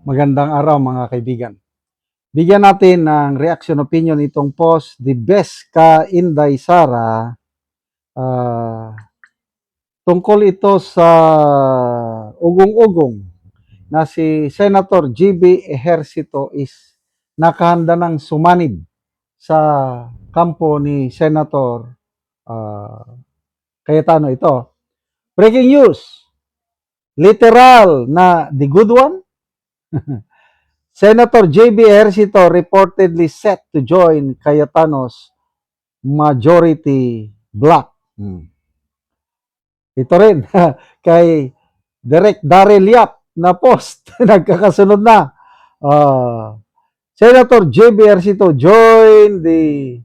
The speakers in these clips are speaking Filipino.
Magandang araw mga kaibigan. Bigyan natin ng reaction opinion itong post, The Best ka Inday Sara. Ah, Tungkol ito sa ugong-ugong na si Senator GB Ejercito is nakahanda ng sumanib sa kampo ni Senator ah, Cayetano ito. Breaking news, literal na the good one. Senator J.B. Ejercito reportedly set to join Cayetano's majority bloc. Ito rin, kay Direk Daryl Yap na post, nagkakasunod na. Senator J.B. Ejercito join the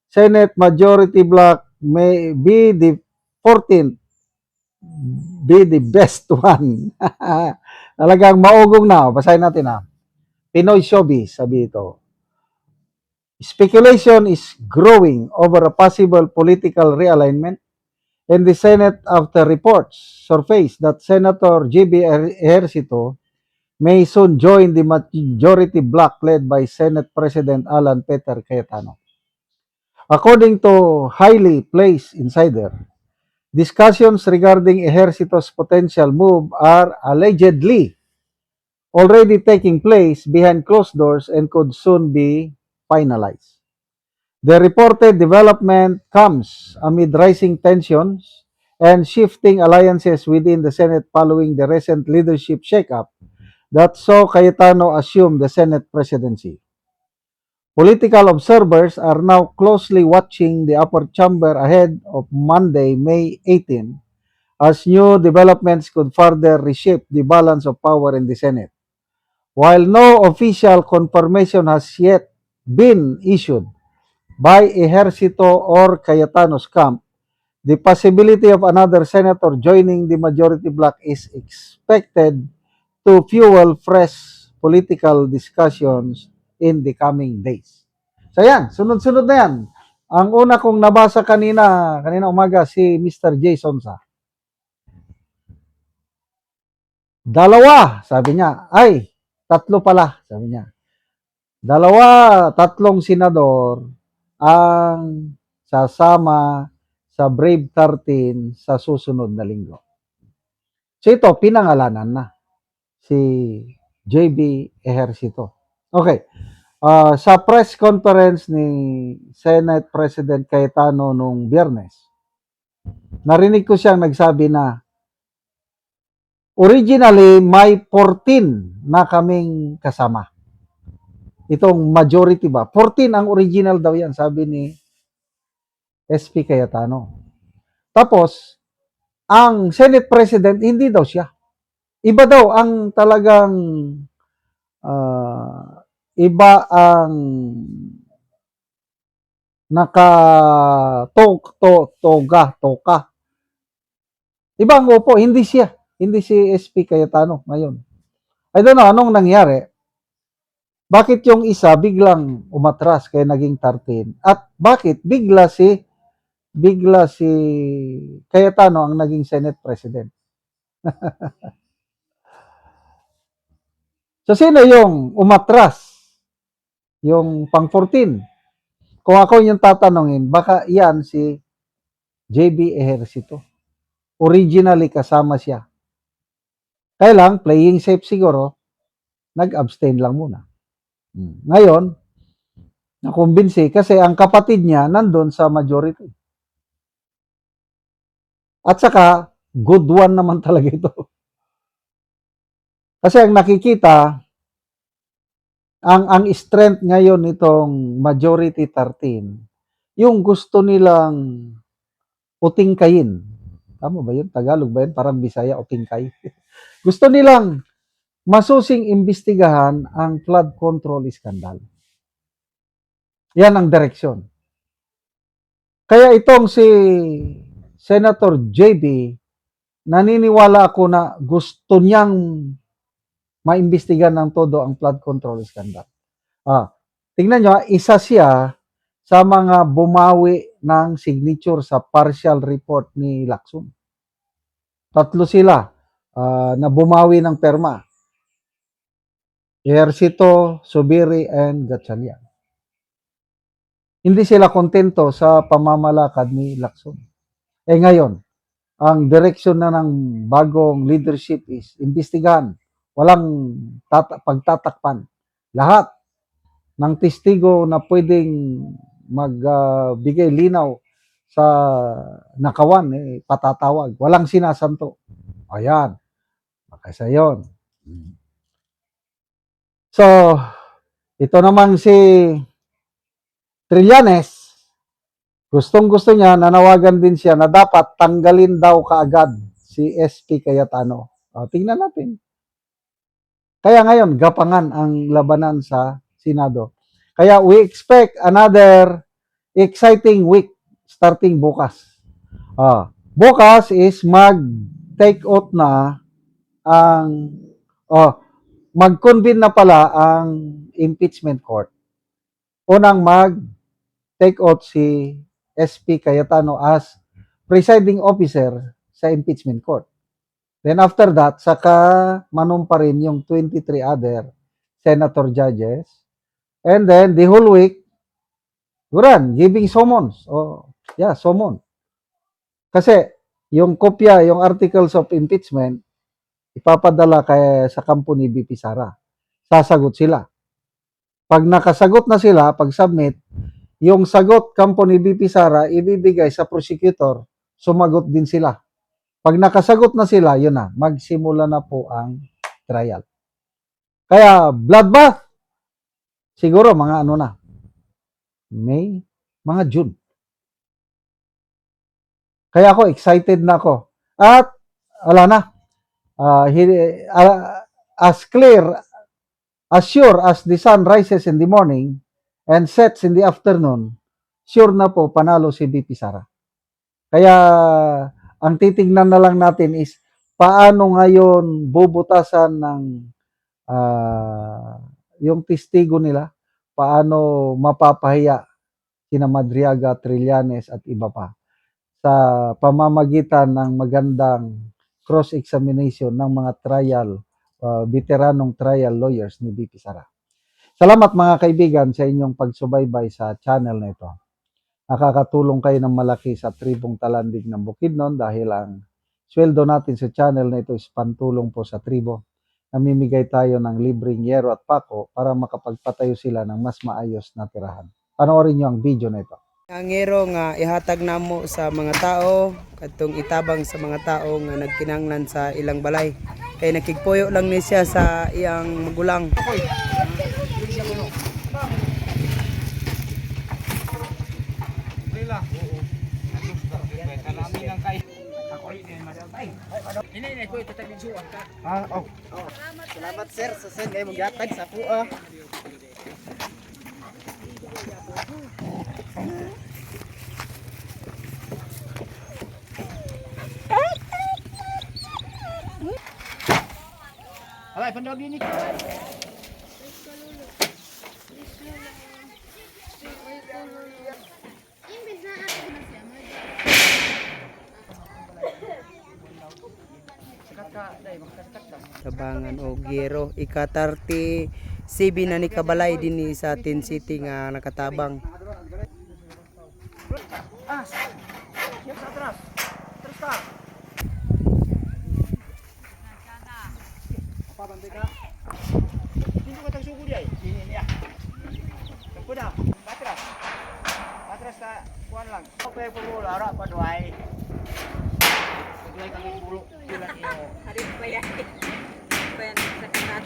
Senate majority bloc, may be the 14th, be the best one. Talagang maugong na. Basahin natin ha. Pinoy Showbiz, sabi ito. Speculation is growing over a possible political realignment in the Senate after reports surfaced that Senator J.B. Ejercito may soon join the majority bloc led by Senate President Alan Peter Cayetano. According to highly placed insider, discussions regarding Ejercito's potential move are allegedly already taking place behind closed doors and could soon be finalized. The reported development comes amid rising tensions and shifting alliances within the Senate following the recent leadership shakeup that saw Cayetano assume the Senate presidency. Political observers are now closely watching the upper chamber ahead of Monday, May 18, as new developments could further reshape the balance of power in the Senate. While no official confirmation has yet been issued by Ejercito or Cayetano's camp, the possibility of another senator joining the majority bloc is expected to fuel fresh political discussions in the coming days. So yan, sunod-sunod na yan. Ang una kong nabasa kanina umaga, si Mr. Jason sa. Dalawa, sabi niya. Ay, tatlo pala, sabi niya. Tatlong senador ang sasama sa Brave 13 sa susunod na linggo. So ito, pinangalanan na si JB Ejercito. Okay. Sa press conference ni Senate President Cayetano nung Biyernes, narinig ko siyang nagsabi na originally may 14 na kaming kasama. Itong majority ba? 14 ang original daw yan, sabi ni SP Cayetano. Tapos, ang Senate President, hindi daw siya. Iba daw ang talagang iba ang toka. Iba ang upo, hindi siya. Hindi si SP Cayetano ngayon. I don't know anong nangyari. Bakit yung isa biglang umatras kaya naging 13? At bakit bigla si Cayetano ang naging Senate President? So, sino yung umatras? Yung pang 14. Kung ako yung tatanungin, baka yan si JB Ejercito. Originally kasama siya. Kaya lang, playing safe siguro, nag-abstain lang muna. Ngayon, nakumbinsi kasi ang kapatid niya nandun sa majority. At saka, good one naman talaga ito. Kasi ang nakikita, ang strength ngayon nitong majority 13, yung gusto nilang utingkayin. Tama ba yun? Tagalog ba yun? Parang Bisaya, utingkay. Gusto nilang masusing imbestigahan ang flood control scandal. Yan ang direksyon. Kaya itong si Senator JB, naniniwala ako na gusto niyang maimbestigahan ng todo ang flood control scandal. Tingnan nyo, isa siya sa mga bumawi ng signature sa partial report ni Lacson. Tatlo sila na bumawi ng perma. Ejercito, Subiri, and Gatchalian. Hindi sila kontento sa pamamalakad ni Lacson. Ngayon, ang direksyon na ng bagong leadership is imbestigahan. Walang pagtatakpan. Lahat ng testigo na pwedeng magbigay linaw sa nakawan, patatawag. Walang sinasanto. Ayan. Makasa yun. So, ito naman si Trillanes, gustong-gusto niya, nanawagan din siya na dapat tanggalin daw kaagad si SP Cayetano. Tingnan natin. Kaya ngayon, gapangan ang labanan sa Senado. Kaya we expect another exciting week starting bukas. Bukas is mag-take out na ang mag-convene na pala ang impeachment court. Unang mag-take out si SP Cayetano as presiding officer sa impeachment court. Then after that, saka manumpa rin yung 23 other senator judges. And then the whole week, giving summons. Summon. Kasi yung kopya, yung articles of impeachment, ipapadala sa kampo ni BP Sara. Sasagot sila. Pag nakasagot na sila, pag submit, yung sagot kampo ni BP Sara, ibibigay sa prosecutor, sumagot din sila. Pag nakasagot na sila, yun na, magsimula na po ang trial. Kaya, bloodbath, siguro mga ano na, May, mga June. Kaya ako, excited na ako. At, wala na, as clear, as sure as the sun rises in the morning and sets in the afternoon, sure na po, panalo si BP Sara. Kaya, ang titignan na lang natin is, paano ngayon bubutasan ng yung testigo nila, paano mapapahiya sina Madriaga, Trillanes at iba pa sa pamamagitan ng magandang cross-examination ng mga veteranong trial lawyers ni BP Sara. Salamat mga kaibigan sa inyong pagsubaybay sa channel na ito. Nakakatulong kayo ng malaki sa tribong Talandig ng Bukidnon dahil ang sweldo natin sa channel na ito is pantulong po sa tribo. Namimigay tayo ng libreng yero at pako para makapagpatayo sila ng mas maayos na tirahan. Panoorin nyo ang video na ito. Ang yero nga ihatag namo sa mga tao, katong itabang sa mga tao nga nagkinahanglan sa ilang balay. Kay nakigpuyo lang ni siya sa iyang magulang. Salamat sir sa send kayo mag-atag sa ako Alay, pandawag din ito. Tabangan o gero ika-30 CB na ni kabalay din sa Tin City nga nakatabang. Pabantay ka. Hindi ko tagsugo di ay. Ini niya. Kuda, patras. Patras ta kuan lang. Okay po mo ara pa duay. Duay kami pulo bilang iyo. Hari pa yan. Bayan sa kanat.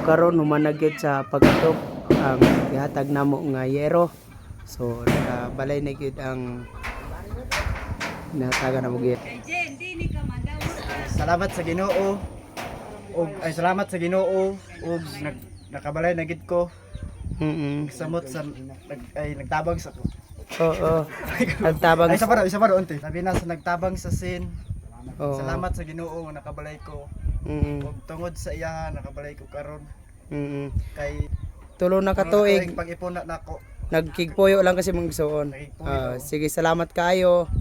Karon humanagyod sa pagkatok ang ihatag namo nga yero. So nakabalay na gyud ang nahatagan namo gyud. Salamat sa Ginoo. Salamat sa Ginoo ug nakabalay na gid ko. Samot sa nagtabang sa Oo. Nagtabang. Ay isa pa unti. Sabi na sa nagtabang sa sin. Salamat sa Ginoo nga nakabalay ko. Ug tungod sa iya nakabalay ko karon. Kay tulo na katuig pag-ipon na nako. nagkigpuyo lang kasi mong gustoon. Sige, salamat kayo.